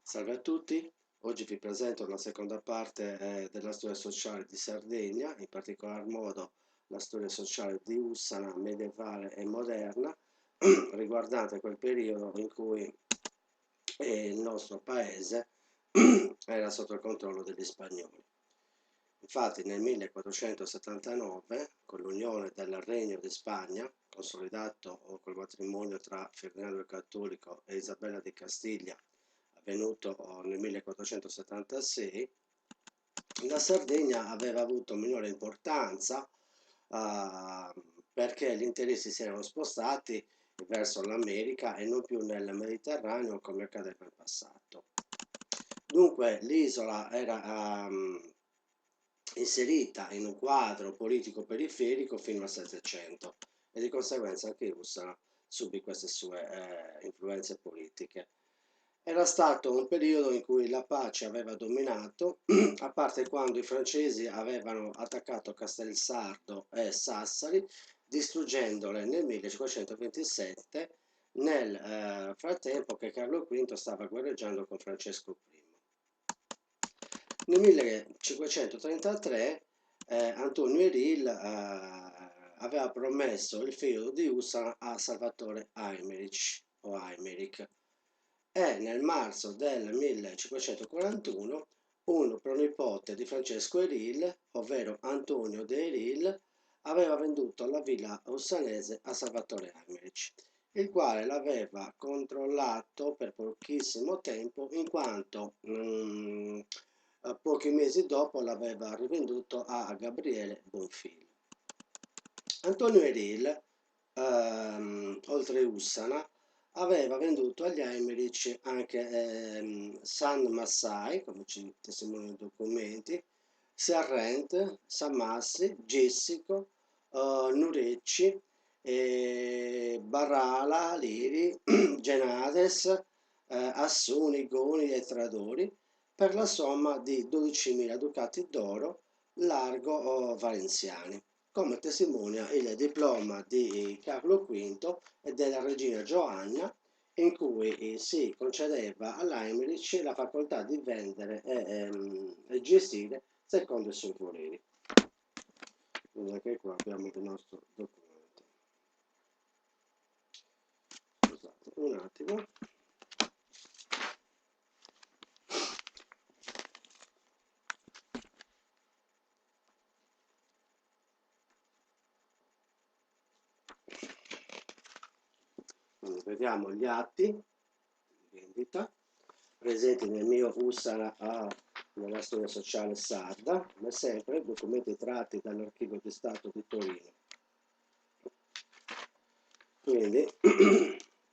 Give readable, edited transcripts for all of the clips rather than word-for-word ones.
Salve a tutti, oggi vi presento la seconda parte della storia sociale di Sardegna, in particolar modo la storia sociale di Ussana medievale e moderna, riguardante quel periodo in cui il nostro paese era sotto il controllo degli spagnoli. Infatti nel 1479, con l'unione del Regno di Spagna, consolidato col matrimonio tra Ferdinando il Cattolico e Isabella di Castiglia, avvenuto nel 1476, la Sardegna aveva avuto minore importanza eh, perché gli interessi si erano spostati verso l'America e non più nel Mediterraneo come accadeva in passato. Dunque l'isola era inserita in un quadro politico periferico fino al Settecento e di conseguenza anche Ussana subì queste sue influenze politiche. Era stato un periodo in cui la pace aveva dominato, a parte quando i francesi avevano attaccato Castelsardo e Sassari, distruggendole nel 1527, nel frattempo che Carlo V stava guerreggiando con Francesco I. Nel 1533 Antonio Eril aveva promesso il feudo di Ussana a Salvatore Eymerich o Eymerich e nel marzo del 1541 un pronipote di Francesco Eril, ovvero Antonio de Eril, aveva venduto la villa ussanese a Salvatore Eymerich, il quale l'aveva controllato per pochissimo tempo in quanto pochi mesi dopo l'aveva rivenduto a Gabriele Bonfil. Antonio Eril, oltre Ussana, aveva venduto agli Eymerich anche San Massai, come ci testimoniano i documenti, Sarrent, Samassi, Jessico, Nurecci, Barala, Liri, Genades, Assuni, Goni e Tradori per la somma di 12.000 ducati d'oro largo valenziani, come testimonia il diploma di Carlo V e della regina Giovanna, in cui si concedeva all'Heinrich la facoltà di vendere e gestire secondo i suoi voleri. Quindi anche qua abbiamo il nostro documento. Scusate un attimo. Quindi vediamo gli atti di vendita presenti nel mio Ussana nella storia sociale sarda, come sempre documenti tratti dall'Archivio di Stato di Torino. Quindi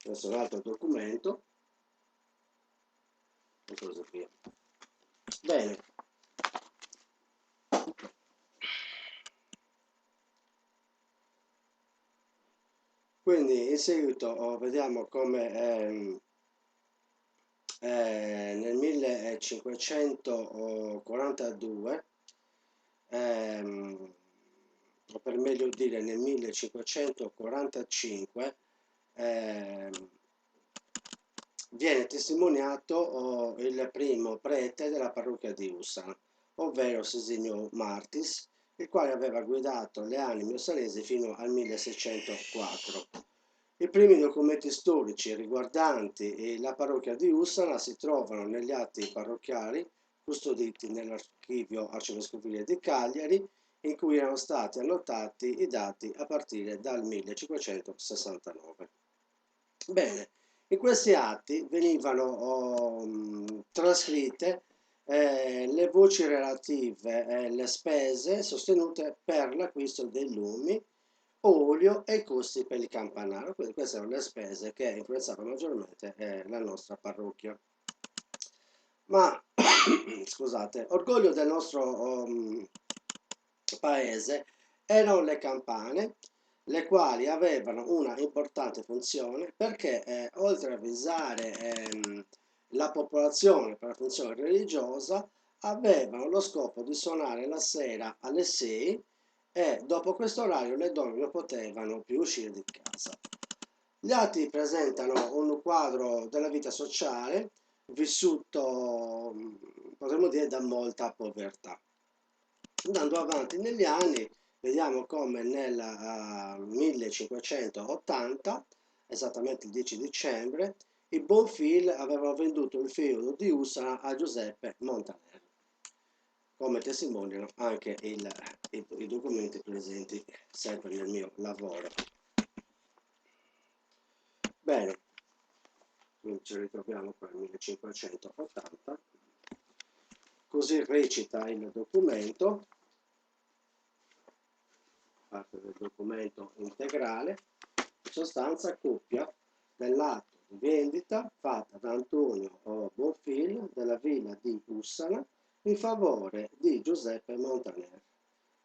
questo è un altro documento e così via. Bene. Quindi in seguito vediamo come nel 1542, o per meglio dire nel 1545, viene testimoniato il primo prete della parrocchia di Ussana, ovvero Sisinio Martis, il quale aveva guidato le anime ussanesi fino al 1604. I primi documenti storici riguardanti la parrocchia di Ussana si trovano negli atti parrocchiali custoditi nell'archivio arcivescovile di Cagliari, in cui erano stati annotati i dati a partire dal 1569. Bene, in questi atti venivano trascritte le voci relative alle spese sostenute per l'acquisto dei lumi, olio e i costi per il campanaro. Quindi queste erano le spese che influenzavano maggiormente la nostra parrocchia. Ma scusate, orgoglio del nostro paese erano le campane, le quali avevano una importante funzione perché oltre a avvisare la popolazione per la funzione religiosa, avevano lo scopo di suonare la sera alle 6 e dopo questo orario le donne non potevano più uscire di casa. Gli atti presentano un quadro della vita sociale vissuto, potremmo dire, da molta povertà. Andando avanti negli anni, vediamo come nel 1580, esattamente il 10 dicembre, i Bonfil avevano venduto il feudo di Ussana a Giuseppe Montaner, come testimoniano anche i documenti presenti sempre nel mio lavoro. Bene, quindi ci ritroviamo qua nel 1580, così recita il documento, parte del documento integrale, in sostanza copia dell'atto di vendita fatta da Antonio Bonfil della villa di Ussana in favore di Giuseppe Montaner,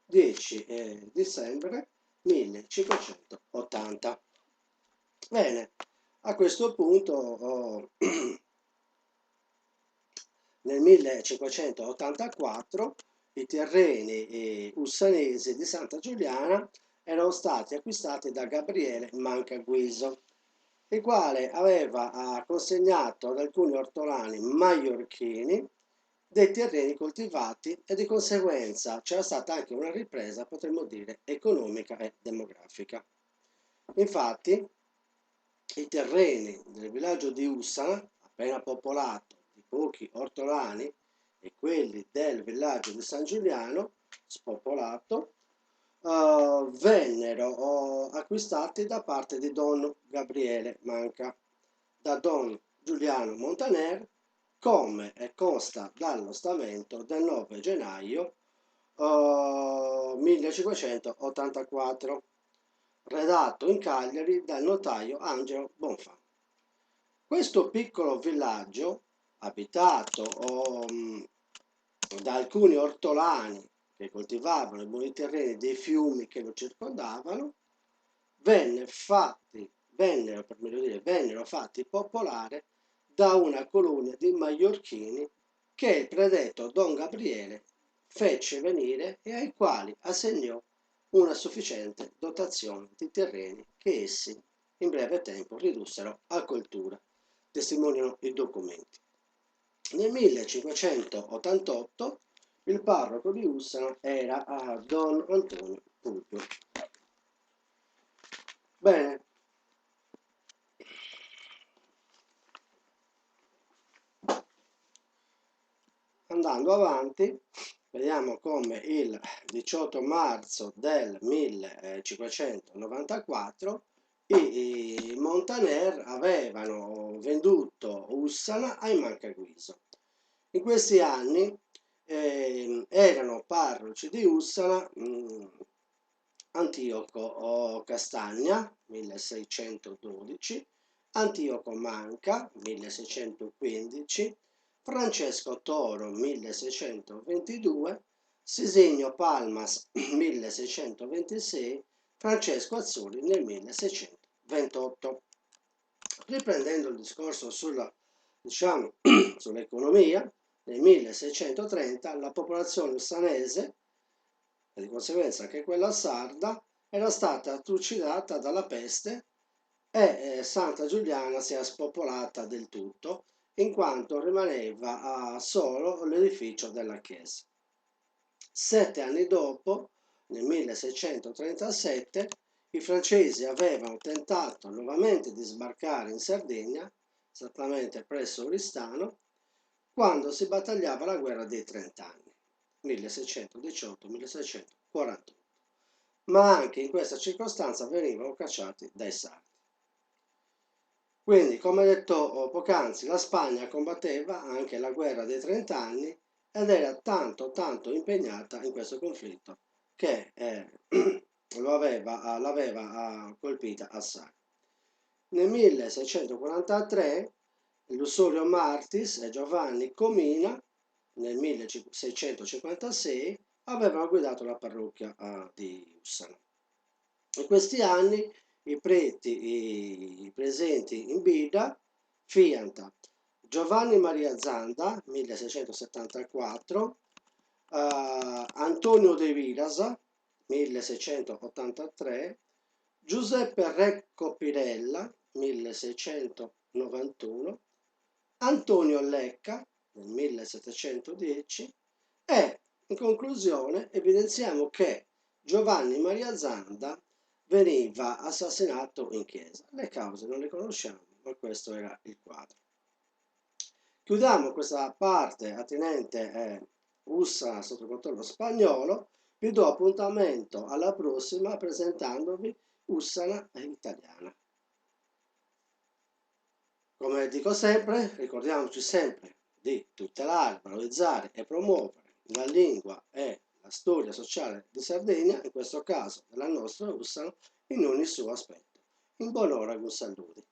10 dicembre 1580. Bene, a questo punto nel 1584 i terreni ussanesi di Santa Giuliana erano stati acquistati da Gabriele Mancaguiso, il quale aveva consegnato ad alcuni ortolani maiorchini dei terreni coltivati e di conseguenza c'era stata anche una ripresa, potremmo dire, economica e demografica. Infatti, i terreni del villaggio di Ussana, appena popolato di pochi ortolani, e quelli del villaggio di San Giuliano, spopolato, vennero acquistati da parte di Don Gabriele Manca, da Don Giuliano Montaner, come consta dallo stamento del 9 gennaio 1584, redatto in Cagliari dal notaio Angelo Bonfà. Questo piccolo villaggio, abitato da alcuni ortolani che coltivavano i buoni terreni dei fiumi che lo circondavano, vennero fatti popolare da una colonia di maiorchini che il predetto Don Gabriele fece venire e ai quali assegnò una sufficiente dotazione di terreni che essi in breve tempo ridussero a coltura, testimoniano i documenti. Nel 1588 il parroco di Ussana era Don Antonio Pulpio. Bene. Andando avanti, vediamo come il 18 marzo del 1594 i Montaner avevano venduto Ussana ai Mancaguiso. In questi anni erano parroci di Ussana Antioco Castagna, 1612, Antioco Manca, 1615, Francesco Toro, 1622, Sisinio Palmas, 1626, Francesco Azzurri nel 1628. Riprendendo il discorso sull'economia, nel 1630 la popolazione ussanese, e di conseguenza anche quella sarda, era stata trucidata dalla peste e Santa Giuliana si è spopolata del tutto, in quanto rimaneva solo l'edificio della chiesa. 7 anni dopo, nel 1637, i francesi avevano tentato nuovamente di sbarcare in Sardegna, esattamente presso Oristano, quando si battagliava la guerra dei 30 anni, 1618-1648. Ma anche in questa circostanza venivano cacciati dai sardi. Quindi, come detto poc'anzi, la Spagna combatteva anche la guerra dei 30 anni ed era tanto impegnata in questo conflitto che l'aveva colpita assai. Nel 1643 Lussurio Martis e Giovanni Comina, nel 1656, avevano guidato la parrocchia di Ussana. In questi anni i preti presenti in Bida, Fianta, Giovanni Maria Zanda, 1674, Antonio De Virasa, 1683, Giuseppe Recco Pirella, 1691, Antonio Lecca nel 1710 e in conclusione evidenziamo che Giovanni Maria Zanda veniva assassinato in chiesa. Le cause non le conosciamo, ma questo era il quadro. Chiudiamo questa parte attinente Ussana sotto controllo spagnolo. Vi do appuntamento alla prossima presentandovi Ussana italiana. Come dico sempre, ricordiamoci sempre di tutelare, valorizzare e promuovere la lingua e la storia sociale di Sardegna, in questo caso della nostra Ussana, in ogni suo aspetto. In buon'ora, un saluto.